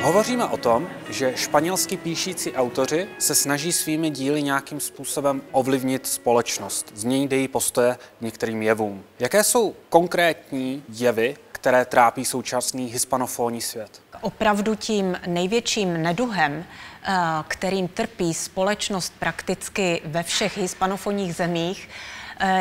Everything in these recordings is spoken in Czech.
Hovoříme o tom, že španělsky píšící autoři se snaží svými díly nějakým způsobem ovlivnit společnost, změnit její postoje k některým jevům. Jaké jsou konkrétní jevy, které trápí současný hispanofonní svět? Opravdu tím největším neduhem, kterým trpí společnost prakticky ve všech hispanofonních zemích,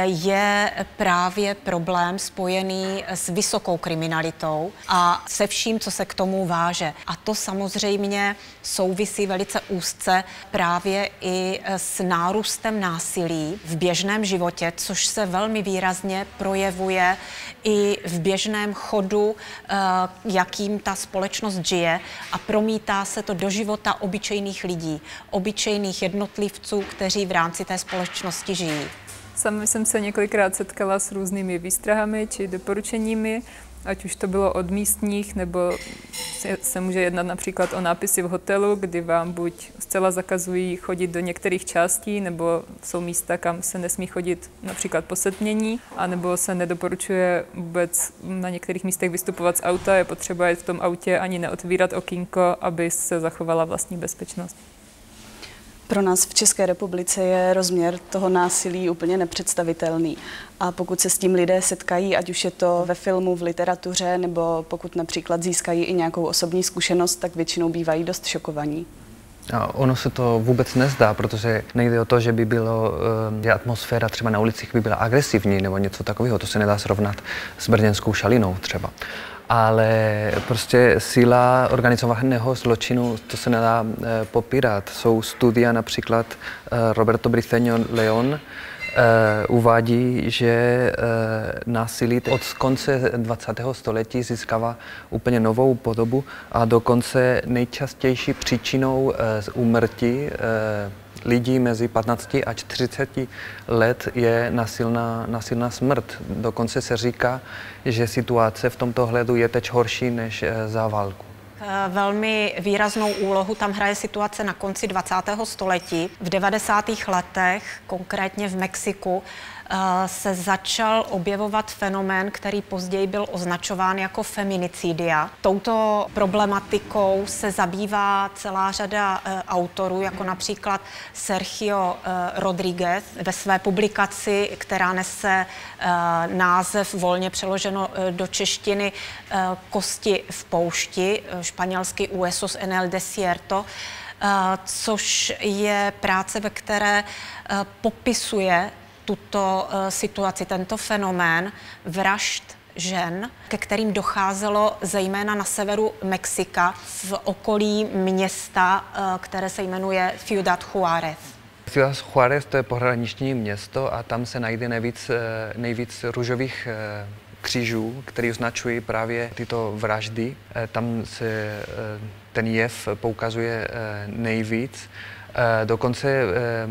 je právě problém spojený s vysokou kriminalitou a se vším, co se k tomu váže. A to samozřejmě souvisí velice úzce právě i s nárůstem násilí v běžném životě, což se velmi výrazně projevuje i v běžném chodu, jakým ta společnost žije, a promítá se to do života obyčejných lidí, obyčejných jednotlivců, kteří v rámci té společnosti žijí. Sama jsem se několikrát setkala s různými výstrahami či doporučeními, ať už to bylo od místních, nebo se může jednat například o nápisy v hotelu, kdy vám buď zcela zakazují chodit do některých částí, nebo jsou místa, kam se nesmí chodit například po setmění, anebo se nedoporučuje vůbec na některých místech vystupovat z auta, je potřeba jet v tom autě ani neotvírat okýnko, aby se zachovala vlastní bezpečnost. Pro nás v České republice je rozměr toho násilí úplně nepředstavitelný. A pokud se s tím lidé setkají, ať už je to ve filmu, v literatuře, nebo pokud například získají i nějakou osobní zkušenost, tak většinou bývají dost šokovaní. A ono se to vůbec nezdá, protože nejde o to, že by bylo, že atmosféra třeba na ulicích by byla agresivní nebo něco takového. To se nedá srovnat s brněnskou Šalinou třeba. Ale prostě síla organizovaného zločinu, to se nedá popírat. Jsou studia, například Roberto Briceño León uvádí, že násilí od konce 20. století získává úplně novou podobu a dokonce nejčastější příčinou úmrtí lidí mezi 15 a 40 let je násilná smrt. Dokonce se říká, že situace v tomto ohledu je teď horší než za válku. Velmi výraznou úlohu tam hraje situace na konci 20. století. V 90. letech, konkrétně v Mexiku, se začal objevovat fenomén, který později byl označován jako feminicidia. Touto problematikou se zabývá celá řada autorů, jako například Sergio Rodríguez ve své publikaci, která nese název volně přeloženo do češtiny Kosti v poušti, španělsky Huesos en el desierto, což je práce, ve které popisuje tuto situaci, tento fenomén vražd žen, ke kterým docházelo zejména na severu Mexika v okolí města, které se jmenuje Ciudad Juárez. Ciudad Juárez to je pohraniční město a tam se najde nejvíc růžových křížů, které označují právě tyto vraždy. Tam se ten jev poukazuje nejvíc. Dokonce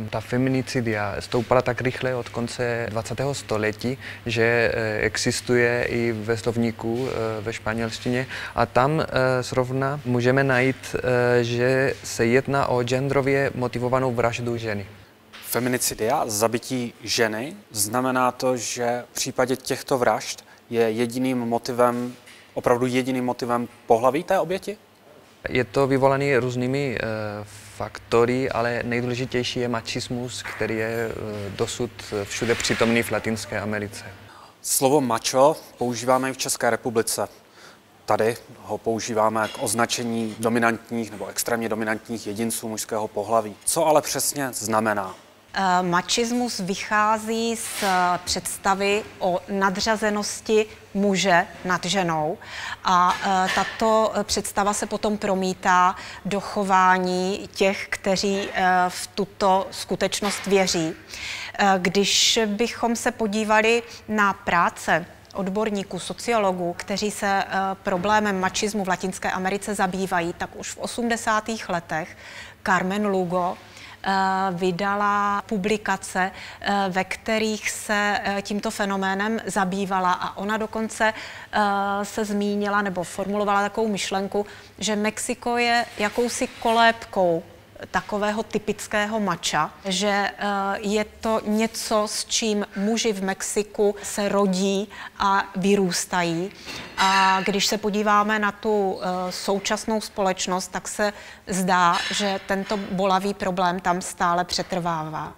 ta feminicidia stoupala tak rychle od konce 20. století, že existuje i ve slovníku ve španělštině a tam zrovna můžeme najít, že se jedná o genderově motivovanou vraždu ženy. Feminicidia, zabití ženy, znamená to, že v případě těchto vražd je opravdu jediným motivem pohlaví té oběti? Je to vyvolané různými faktory, ale nejdůležitější je machismus, který je dosud všude přítomný v Latinské Americe. Slovo macho používáme i v České republice. Tady ho používáme k označení dominantních nebo extrémně dominantních jedinců mužského pohlaví. Co ale přesně znamená? Machismus vychází z představy o nadřazenosti muže nad ženou a tato představa se potom promítá do chování těch, kteří v tuto skutečnost věří. Když bychom se podívali na práce odborníků, sociologů, kteří se problémem machismu v Latinské Americe zabývají, tak už v 80. letech Carmen Lugo vydala publikace, ve kterých se tímto fenoménem zabývala a ona dokonce se zmínila nebo formulovala takovou myšlenku, že Mexiko je jakousi kolébkou takového typického mača, že je to něco, s čím muži v Mexiku se rodí a vyrůstají. A když se podíváme na tu současnou společnost, tak se zdá, že tento bolavý problém tam stále přetrvává.